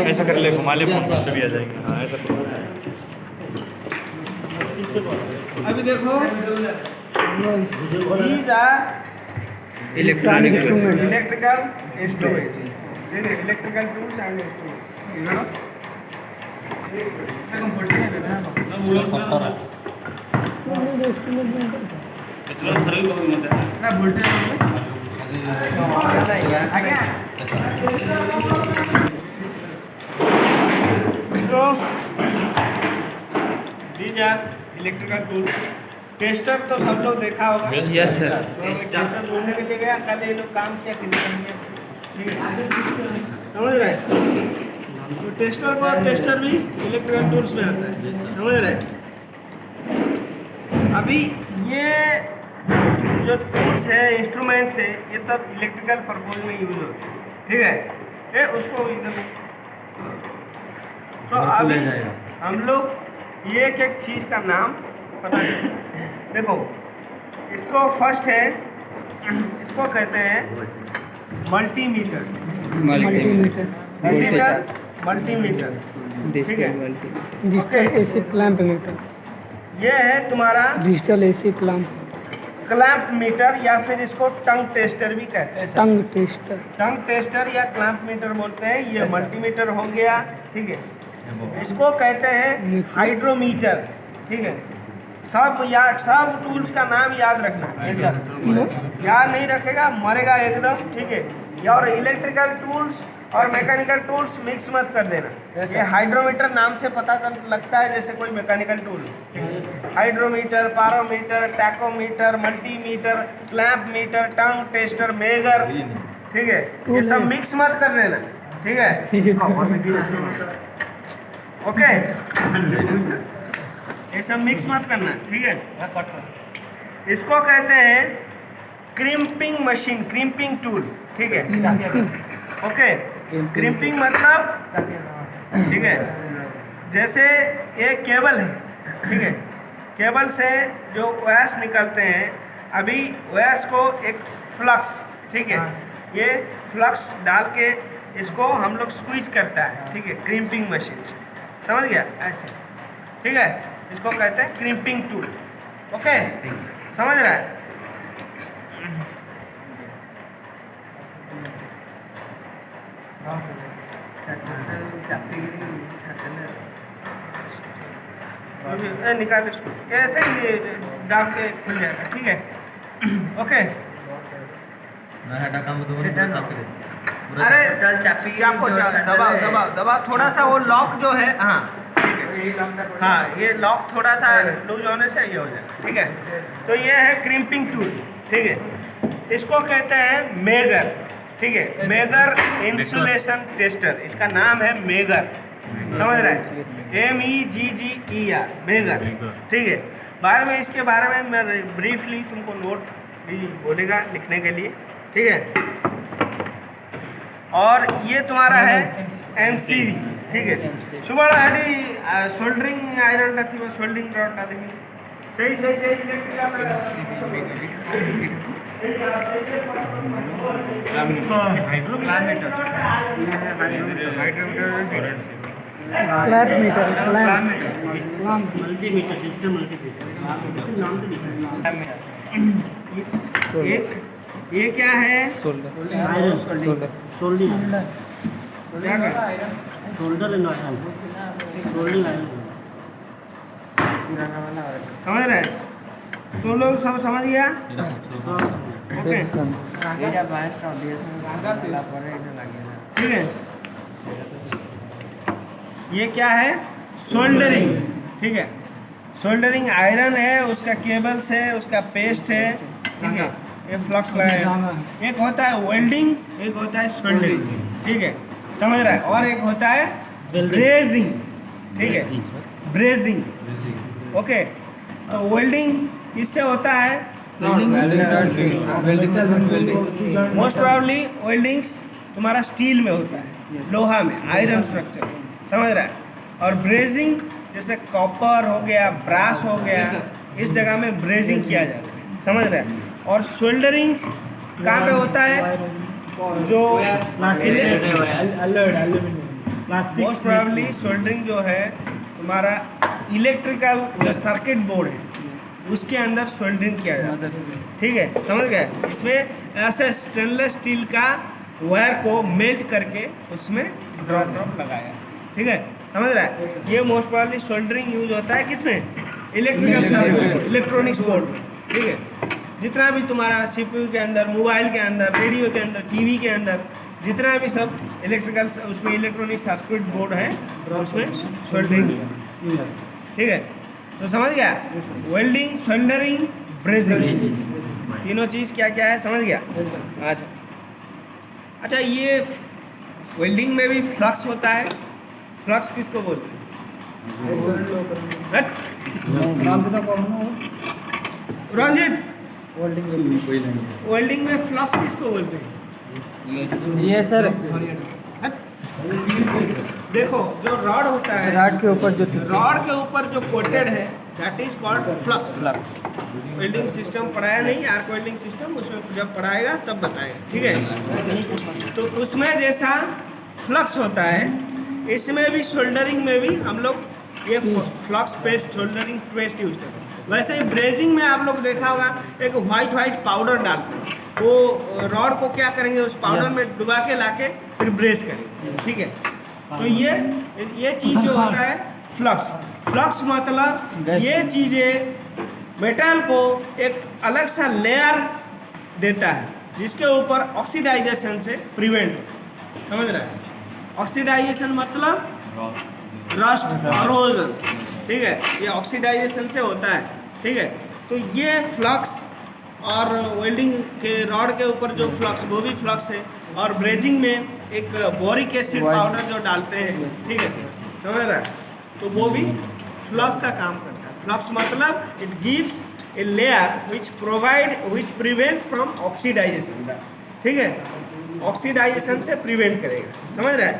ऐसा कर ले, घुमा ले फोन से भी आ जाएगी। हाँ ऐसा करो। अभी देखो, these are electronic instrument. electrical instruments. ठीक है, electrical tools and instruments. ना वोल्टेज इलेक्ट्रिकल टूल्स। टेस्टर तो सब लोग देखा होगा। Yes sir. टेस्टर ढूंढने के लिए गया, कल ये लोग काम किया कितने ठीक है, समझ रहे हैं? तो टेस्टर को, टेस्टर भी इलेक्ट्रिकल टूल्स में आता है, समझ रहे हैं? अभी ये जो टूल्स है, इंस्ट्रूमेंट्स है, ये सब इलेक्ट्रिकल पर्पज में यूज होते हैं, ठीक है? ये उसको इधर तो अभी हम लोग ये एक एक चीज़ का नाम पता नहीं। देखो, इसको फर्स्ट है, इसको कहते हैं मल्टीमीटर। मल्टीमीटर, ठीक है? Digital AC clamp meter. ये है तुम्हारा डिजिटल एसी क्लैंप मीटर, या फिर इसको टंग टेस्टर भी कहते हैं। टंग टेस्टर। टंग टेस्टर या क्लैंप मीटर बोलते हैं। ये मल्टीमीटर हो गया, ठीक है? इसको कहते हैं हाइड्रोमीटर, ठीक है? सब टूल्स का नाम याद रखना। याद नहीं रखेगा मरेगा एकदम, ठीक है? और इलेक्ट्रिकल टूल्स और मैकेनिकल टूल्स मिक्स मत कर देना। ये हाइड्रोमीटर नाम से पता लगता है जैसे कोई mechanical tool. Hydrometer, barometer, tachometer, multimeter, clamp meter, tong tester, megger, ठीक है? ये सब मिक्स मत कर देना, ठीक है? ओके, ये सब मिक्स मत करना, ठीक है? इसको कहते हैं क्रिम्पिंग मशीन, क्रिम्पिंग टूल, ठीक है? ओके, क्रिम्पिंग मतलब, ठीक है, जैसे ये केबल है, ठीक है? केबल से जो वायर्स निकलते हैं, अभी वायर्स को एक फ्लक्स, ठीक है, ये फ्लक्स डाल के इसको हम लोग स्क्वीज करता है, ठीक है? क्रिम्पिंग मशीन से, समझ गया? ऐसे, ठीक है? इसको कहते हैं क्रिम्पिंग टूल। ओके, समझ रहा है? निकाल इसको, ऐसे ही दाब के खुल जाएगा, ठीक है? ओके, अरे चापो दबाओ थोड़ा सा, वो लॉक जो है, हाँ हाँ, ये लॉक थोड़ा सा लूज होने से ये हो जाएगा, ठीक है? तो ये है क्रिम्पिंग टूल, ठीक है? इसको कहते हैं मेगर, ठीक है? मेगर इंसुलेशन टेस्टर, इसका नाम है मेगर, समझ रहे हैं? MEGGER, मेगर, ठीक है? बाद में इसके बारे में मैं ब्रीफली तुमको नोट भी बोलेगा लिखने के लिए, ठीक है? और ये तुम्हारा है MCV, ठीक है? सुबह हेडी सोल्डरिंग आयरन थी, वो सोल्डरिंग रॉड का देखिए, सही ये क्या है? सोल्डर। समझ रहे? तुम लोग सब समझ गया? ओके, ठीक है? ये क्या है? सोल्डरिंग, ठीक है? सोल्डरिंग आयरन है, उसका केबल्स है, उसका पेस्ट है, ठीक है? ये फ्लक्स लगाएगा। एक होता है वेल्डिंग, एक होता है सोल्डरिंग, ठीक है? समझ रहा है? और एक होता है ब्रेजिंग, ठीक है? Brazing, okay? तो वेल्डिंग किससे होता है? मोस्ट प्रॉब्ली वेल्डिंग्स तुम्हारा स्टील में होता है, लोहा में, आयरन स्ट्रक्चर, समझ रहा है? और ब्रेजिंग जैसे कॉपर हो गया, ब्रास हो गया, इस जगह में ब्रेजिंग किया जाता है, समझ रहे हैं? और सोल्डरिंग कहाँ पे होता है? जो मोस्ट प्रोबेबली सोल्डरिंग जो है तुम्हारा इलेक्ट्रिकल जो सर्किट बोर्ड है उसके अंदर सोल्डरिंग किया जाता है, ठीक है, समझ गए। इसमें ऐसे स्टेनलेस स्टील का वायर को मेल्ट करके उसमें ड्रॉप लगाया, ठीक है, समझ रहा है। ये मोस्ट प्रोबेबली सोल्डरिंग यूज होता है किसमें, इलेक्ट्रिकल सर्किट, इलेक्ट्रॉनिक्स बोर्ड, ठीक है। जितना भी तुम्हारा सीपीयू के अंदर, मोबाइल के अंदर, रेडियो के अंदर, टीवी के अंदर, जितना भी सब इलेक्ट्रिकल उसमें इलेक्ट्रॉनिक सर्किट बोर्ड है उसमें सोल्डरिंग यूज है, ठीक है। तो समझ गया, वेल्डिंग, सोल्डरिंग, ब्रेजिंग, तीनों चीज़ क्या क्या है, समझ गया। अच्छा, ये वेल्डिंग में भी फ्लक्स होता है। फ्लक्स किसको बोलते हैं? रंजित, वेल्डिंग में फ्लक्स किसको बोलते हैं? ये सर देखो, जो रॉड होता है, राड के ऊपर जो रॉड के ऊपर जो कोटेड है that is called flux. Welding system पढ़ाया नहीं, आर्क वेल्डिंग सिस्टम, उसमें जब पढ़ाएगा तब बताएगा, ठीक है। तो उसमें जैसा फ्लक्स होता है, इसमें भी सोल्डरिंग में भी हम लोग ये flux paste, soldering paste use करते हैं। वैसे ही ब्रेजिंग में आप लोग देखा होगा, एक वाइट पाउडर डालते हैं, वो रॉड को क्या करेंगे, उस पाउडर में डुबा के लाके फिर ब्रेज करेंगे, ठीक है। तो ये चीज़ जो होता है फ्लक्स, फ्लक्स मतलब ये चीज़ें मेटल को एक अलग सा लेयर देता है जिसके ऊपर ऑक्सीडाइजेशन से प्रिवेंट हो, समझ रहा है। ऑक्सीडाइजेशन मतलब रस्ट, करोजन, ठीक है, ये ऑक्सीडाइजेशन से होता है, ठीक है। तो ये फ्लक्स और वेल्डिंग के रॉड के ऊपर जो फ्लक्स, वो भी फ्लक्स है। और ब्रेजिंग में एक बोरिक एसिड पाउडर जो डालते हैं, ठीक है, समझ रहा है, तो वो भी फ्लक्स का काम करता है। फ्लक्स मतलब it gives a layer which prevent from oxidisation, ठीक है, ऑक्सीडाइजेशन से प्रिवेंट करेगा, समझ रहा है।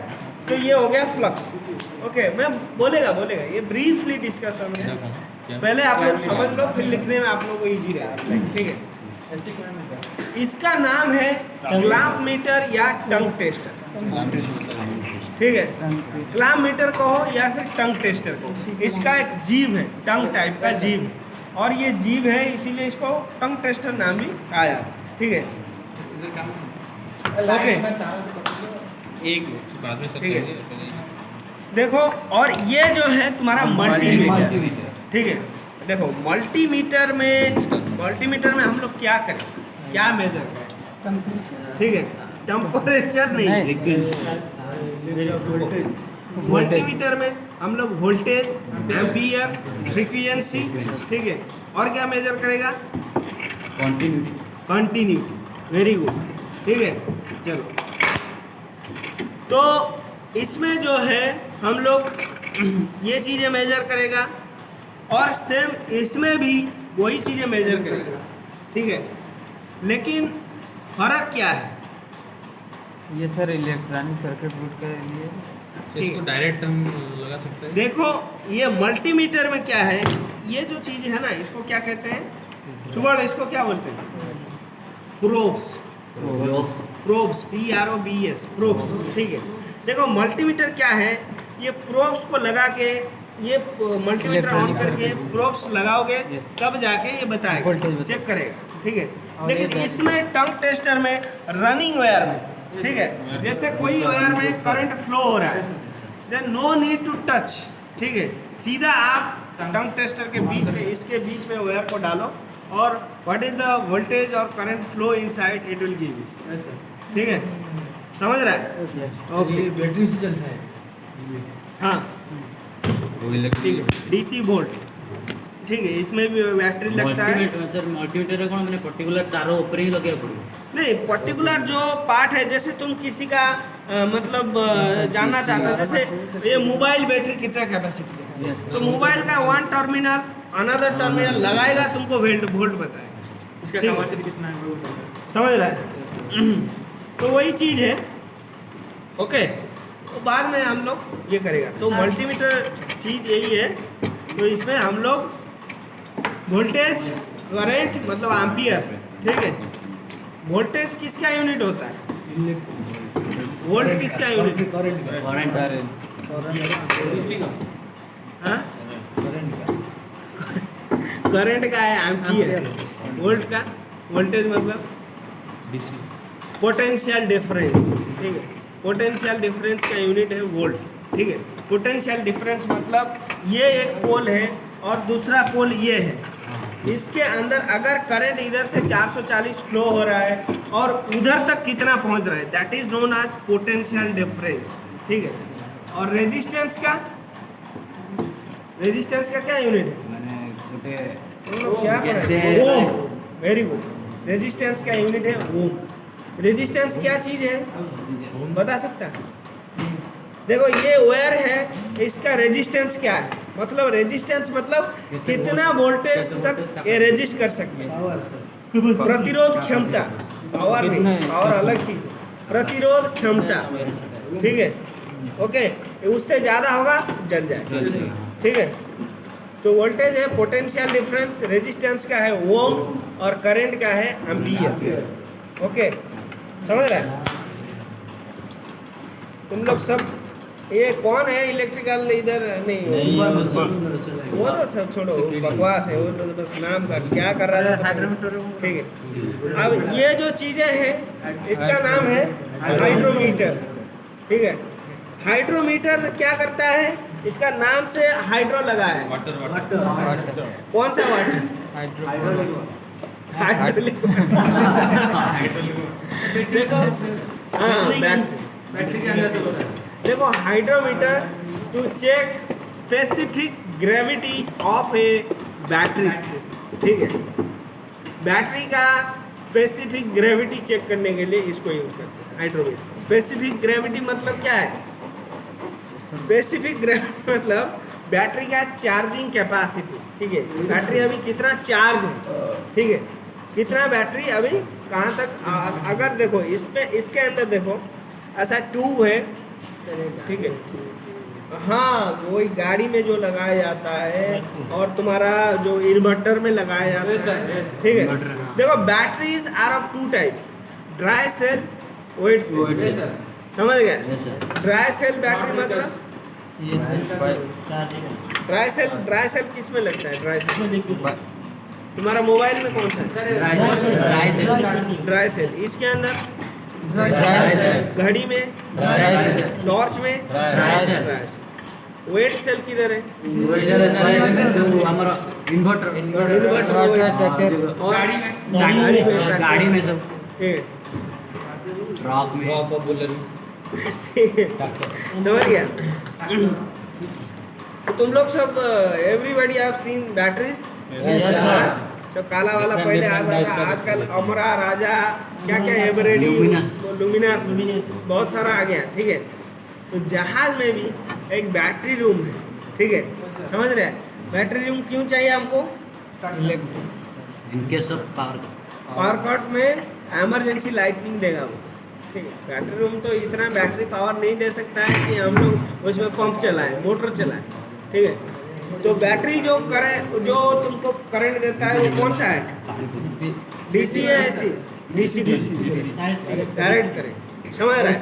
तो ये हो गया फ्लक्स, ओके। मैं बोलेगा, ये ब्रीफली डिस्कशन है, पहले आप लोग समझ लो, फिर लिखने में आप लोगों को ईजी रहेगा, ठीक है। इसका नाम है क्लैंप मीटर या टंग टेस्टर, ठीक है। क्लैंप मीटर कहो या फिर टंग टेस्टर कहो, इसका एक जीव है, टंग टाइप का जीव है, और ये जीव है इसीलिए इसको टंग टेस्टर नाम भी कहा जाता है, ठीक है, ओके। ठीक है, देखो, और ये जो है तुम्हारा मल्टीमीटर, ठीक है। देखो, मल्टीमीटर में हम लोग क्या करें, क्या मेजर करें, ठीक है, टेम्परेचर नहीं, वोल्टेज। मल्टीमीटर में हम लोग वोल्टेज, एम्पियर, फ्रीक्वेंसी, ठीक है, और क्या मेजर करेगा, कंटिन्यूटी, वेरी गुड, ठीक है। चलो, तो इसमें जो है हम लोग ये चीज़ें मेजर करेगा, और सेम इसमें भी वही चीज़ें मेजर करेगा, ठीक है। लेकिन फर्क क्या है, ये सर इलेक्ट्रॉनिक सर्किट बोर्ड के लिए इसको डायरेक्ट हम लगा सकते हैं। देखो, ये मल्टीमीटर में क्या है, ये जो चीज़ है ना, इसको क्या कहते हैं, सुबह इसको क्या बोलते हैं, प्रोब्स, PROBS, प्रोब्स, ठीक है। देखो, मल्टीमीटर क्या है, ये प्रोब्स को लगा के, ये मल्टीमीटर ऑन करके प्रोब्स लगाओगे तब जाके ये बताएगा, चेक करेगा, ठीक है। लेकिन इसमें टंग टेस्टर में रनिंग वायर में, ठीक है, जैसे कोई वायर में करंट फ्लो हो रहा है, then no need to touch, ठीक है, सीधा आप टंग टेस्टर के बीच में, इसके बीच में वायर को डालो, और व्हाट इज द वोल्टेज और current flow inside, it will give you, ठीक है, समझ रहा है, ओके। बैटरी से चलता है, हाँ, ठीक है, DC बोल्ट, ठीक है, इसमें भी बैटरी लगता है। सर मल्टीमीटर कौन मैंने पर्टिकुलर तारों ऊपर ही लगे पड़े, नहीं, पर्टिकुलर जो पार्ट है, जैसे तुम किसी का मतलब जानना चाहते हो, जैसे ये मोबाइल बैटरी कितना कैपेसिटी है, तो मोबाइल का वन टर्मिनल अनदर टर्मिनल लगाएगा, तुमको वोल्ट बताएगा, इसका ठीक है। कैपेसिटी कितना है, समझ रहा है, तो वही चीज़ है, ओके। तो बाद में हम लोग ये करेगा, तो मल्टीमीटर चीज़ यही है। तो इसमें हम लोग वोल्टेज, करंट मतलब एम्पियर, ठीक है। वोल्टेज किसका यूनिट होता है, वोल्ट किसका यूनिट है? हाँ? करंट का है एम्पियर, वोल्ट का वोल्टेज मतलब डीसी पोटेंशियल डिफरेंस, ठीक है। पोटेंशियल डिफरेंस का यूनिट है वोल्ट, ठीक है। पोटेंशियल डिफरेंस मतलब ये एक पोल है और दूसरा पोल ये है, इसके अंदर अगर करंट इधर से 440 फ्लो हो रहा है और उधर तक कितना पहुंच रहा है, that is known as potential difference, ठीक है। और रेजिस्टेंस का क्या यूनिट है? तुम लोग क्या पढ़े? ओम। Very good. रेजिस्टेंस का यूनिट है ओम। रेजिस्टेंस क्या चीज है बता सकता है? देखो ये वायर है, इसका रेजिस्टेंस क्या है? मतलब रेजिस्टेंस मतलब कितना वोल्टेज तक ये रेजिस्ट कर सकते हैं। प्रतिरोध क्षमता, पावर नहीं, पावर अलग चीज है। प्रतिरोध क्षमता, ठीक है, ओके। उससे ज्यादा होगा जल जाए, ठीक है। तो वोल्टेज है पोटेंशियल डिफरेंस, रेजिस्टेंस का है ओम और करंट का है एम्पियर, ओके। समझ रहा है तुम लोग सब? ये कौन है इलेक्ट्रिकल इधर? नहीं वो तो सब छोड़ो, बकवास है वो तो, बस नाम का क्या कर रहा था, ठीक है। अब ये जो चीजें हैं इसका नाम है हाइड्रोमीटर, ठीक है। हाइड्रोमीटर क्या करता है? इसका नाम से हाइड्रो लगा है। कौन सा वाटर? देखो हाँ, बैटरी के अंदर देखो hydrometer to check specific gravity of a battery, ठीक है। बैटरी का स्पेसिफिक ग्रेविटी चेक करने के लिए इसको यूज करते हैं हाइड्रोमीटर। स्पेसिफिक ग्रेविटी मतलब क्या है? स्पेसिफिक ग्रेविटी मतलब बैटरी का चार्जिंग कैपेसिटी, ठीक है। बैटरी अभी कितना चार्ज है, ठीक है, कितना बैटरी अभी कहाँ तक। अगर देखो इसमें, इसके अंदर देखो ऐसा ट्यूब है, ठीक है। हाँ, वही गाड़ी में जो लगाया जाता है और तुम्हारा जो इन्वर्टर में लगाया जाता है, ठीक है। देखो batteries are of two type, dry cell, wet cell. समझ गए? ड्राई सेल बैटरी मतलब ड्राई सेल किस में लगता है? ड्राई सेल तुम्हारा मोबाइल में कौन सा है? Dry cell. इसके अंदर घड़ी में, टॉर्च में ड्राई सेल। वेट सेल किधर है? गाड़ी में सब ट्रक में समझ गया? तो तुम लोग सब एवरीबॉडी हैव सीन बैटरीज? सब काला वाला पहले आता था, आजकल अमरा, राजा, क्या क्या एवरेडी, लुमिनस, बहुत सारा आ गया, ठीक है। तो जहाज में भी एक बैटरी रूम है, ठीक है। समझ रहे हैं? बैटरी रूम क्यों चाहिए हमको? इनकेस ऑफ पावर कट में एमरजेंसी लाइटनिंग देगा वो, ठीक है। बैटरी रूम तो इतना बैटरी पावर नहीं दे सकता है कि हम लोग उसमें पंप चलाएं, मोटर चलाएं, ठीक है। तो बैटरी जो तुमको करंट देता है वो कौन सा है? डीसी है, एसी? DC direct current. समझ रहा है?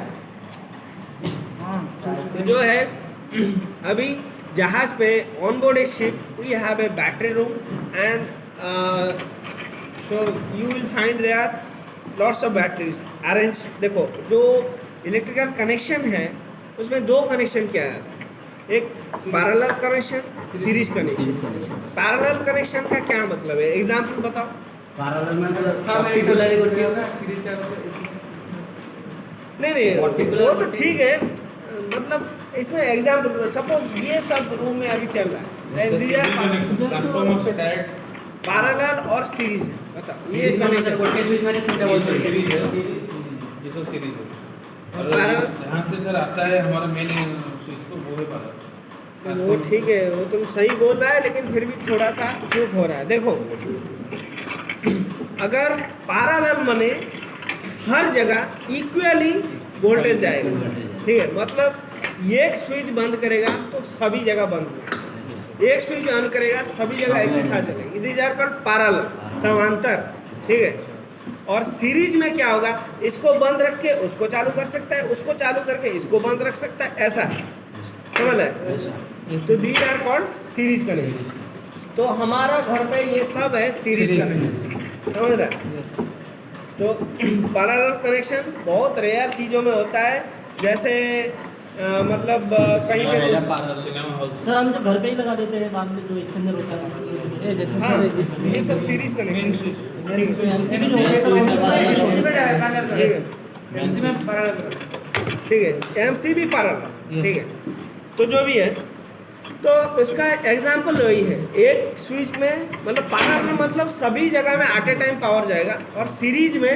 तो जो है अभी जहाज पे on board a ship we have a battery room and so you will find there lots of batteries arrange. देखो जो इलेक्ट्रिकल कनेक्शन है उसमें दो कनेक्शन किया जाता है, एक parallel connection, series connection. Parallel connection का क्या मतलब है? एग्जांपल बताओ। नहीं वो तो ठीक है, मतलब इसमें एग्जांपल सपोज ये सब रूम में अभी चल रहा है, पैरेलल और सीरीज है। बताओ ये कनेक्शन ये सब सीरीज है। और यहाँ से सर आता है हमारा मेन स्विच को, वो है पैरेलल। वो ठीक है, वो तुम सही बोल रहा है, लेकिन फिर भी थोड़ा सा चूक हो रहा है। देखो अगर पैरेलल माने हर जगह इक्वली वोल्टेज जाएगा, ठीक है। मतलब एक स्विच बंद करेगा तो सभी जगह बंद होगा, एक स्विच ऑन करेगा सभी जगह एक ही साथ चलेगा। इट इज कॉल्ड पैरेलल, समांतर, ठीक है। और सीरीज में क्या होगा, इसको बंद रख के उसको चालू कर सकता है, उसको चालू करके इसको बंद रख सकता है, ऐसा समझ है। तो these are called series connection. तो हमारा घर पे ये सब है सीरीज कनेक्शन, समझ रहा है। तो पैरेलल कनेक्शन बहुत रेयर चीज़ों में होता है, जैसे मतलब कहीं पे सिनेमा हॉल सर हम तो घर पे ही लगा देते हैं बाद में जो एक्सचेंजर होता है। ये जैसे हाँ, सर इस ये सब सीरीज कनेक्शन ठीक है, एमसीबी पैरेलल, ठीक है। तो जो भी है, तो उसका एग्जांपल वही है, एक स्विच में मतलब पैरेलल मतलब सभी जगह में एट ए टाइम पावर जाएगा, और सीरीज में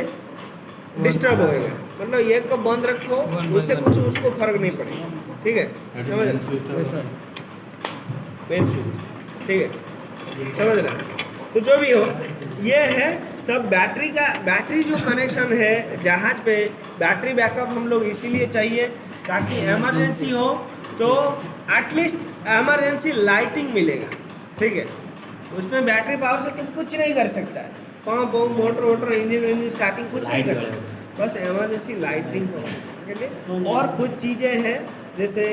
डिस्टर्ब होएगा, मतलब एक को बंद रखो उससे कुछ उसको फर्क नहीं पड़ेगा, ठीक है, समझ रहे मेन स्विच, ठीक है, समझ रहे। तो जो भी हो, ये है सब बैटरी का, बैटरी जो कनेक्शन है जहाज पे, बैटरी बैकअप हम लोग इसीलिए चाहिए ताकि इमरजेंसी हो तो एटलीस्ट इमरजेंसी लाइटिंग मिलेगा, ठीक है। उसमें बैटरी पावर से तुम कुछ नहीं कर सकता है, pump motor voter engine starting कुछ नहीं कर सकता, बस इमरजेंसी लाइटिंग के लिए। और कुछ चीज़ें हैं जैसे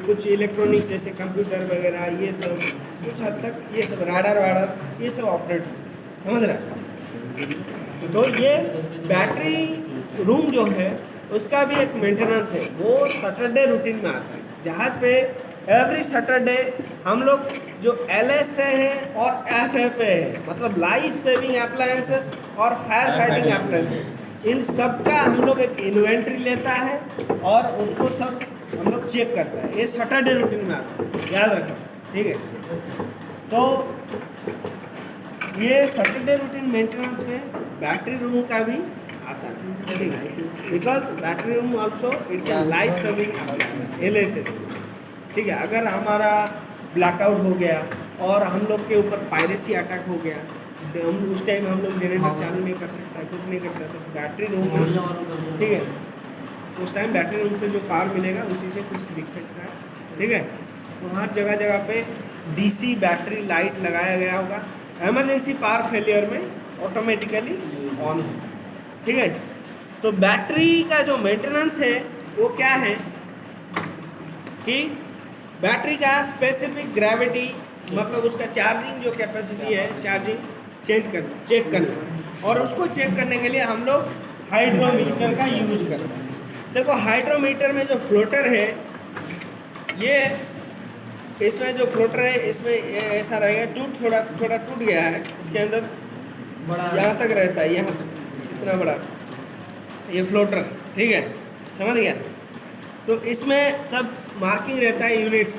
कुछ इलेक्ट्रॉनिक्स जैसे कंप्यूटर वगैरह, ये सब कुछ हद तक ये सब राडार वाडार ये सब ऑपरेट, समझ रहा है। तो ये बैटरी रूम जो है उसका भी एक मेंटेनेंस है, वो सैटरडे रूटीन में आता है जहाज पे। एवरी सैटरडे हम लोग जो LSA है और FFA है, मतलब लाइफ सेविंग अप्लायंसेस और फायर फाइटिंग अप्लायंसेस, इन सब का हम लोग एक इन्वेंट्री लेता है और उसको सब हम लोग चेक करता है। ये सैटरडे रूटीन में आता है, याद रखो, ठीक है। तो ये सैटरडे रूटीन मेंटेनेंस में बैटरी रूम का भी आता है, ठीक है, because battery room also it's a life saving appliance, LSS, ठीक है। अगर हमारा ब्लैकआउट हो गया और हम लोग के ऊपर पायरेसी अटैक हो गया, तो हम उस टाइम हम लोग जनरेटर चालू नहीं कर सकता, कुछ नहीं कर सकता, तो बैटरी रूम में, ठीक है, उस टाइम बैटरी रूम से जो पावर मिलेगा उसी से कुछ दिख सकता है, ठीक है। तो हर जगह जगह पे DC बैटरी लाइट लगाया गया होगा, इमरजेंसी पावर फेलियर में ऑटोमेटिकली ऑन हो, ठीक है। तो बैटरी का जो मेंटेनेंस है वो क्या है कि बैटरी का स्पेसिफिक ग्रेविटी, मतलब उसका चार्जिंग जो कैपेसिटी है, चार्जिंग चेक करना, और उसको चेक करने के लिए हम लोग हाइड्रोमीटर का यूज करते हैं। देखो हाइड्रोमीटर में जो फ्लोटर है, ये इसमें जो फ्लोटर है इसमें ये ऐसा रहेगा, थोड़ा टूट गया है, इसके अंदर यहाँ तक रहता है, यहाँ इतना बड़ा ये फ्लोटर, ठीक है, समझ गया। तो इसमें सब मार्किंग रहता है यूनिट्स,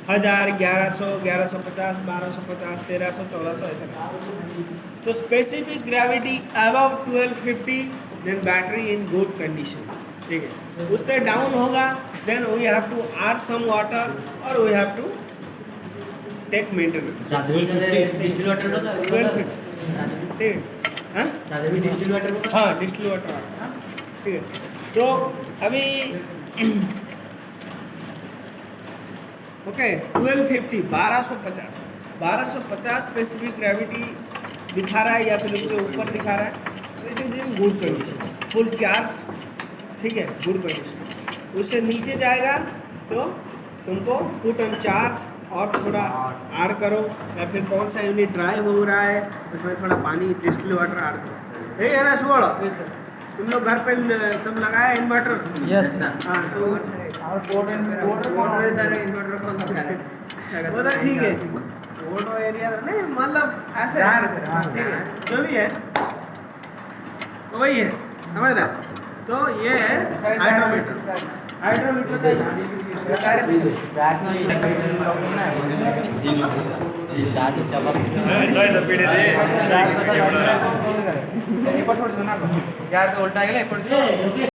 1000, 1100, 1150, 1250, 1300, 1400 ऐसा। तो specific gravity above 1250, then battery in good condition, ठीक है। उससे डाउन होगा then we have to add some water और we have to take maintenance. 1250, ठीक है, हाँ डिस्टिल वाटर, ठीक है। तो अभी ओके 1250, 1250 स्पेसिफिक ग्रेविटी दिखा रहा है या फिर उससे ऊपर दिखा रहा है, it is in good condition, full charge, ठीक है, गुड कंडीशन। उससे नीचे जाएगा तो तुमको पुट ऑन चार्ज और थोड़ा ऐड करो, या फिर कौन सा यूनिट ड्राई हो रहा है उसमें थोड़ा पानी डिस्टिल वाटर ऐड करो। यही है ना सुबह, तुम लोग घर पे सब लगाया इन्वर्टर? Yes sir. हाँ, तो वो तो ठीक है, ऑटो एरिया नहीं मतलब ऐसे, ठीक है, जो भी है तो वही है, समझ रहे। तो ये है हाइड्रोमीटर, हाइड्रोमीटर यार तो उल्टा है ना।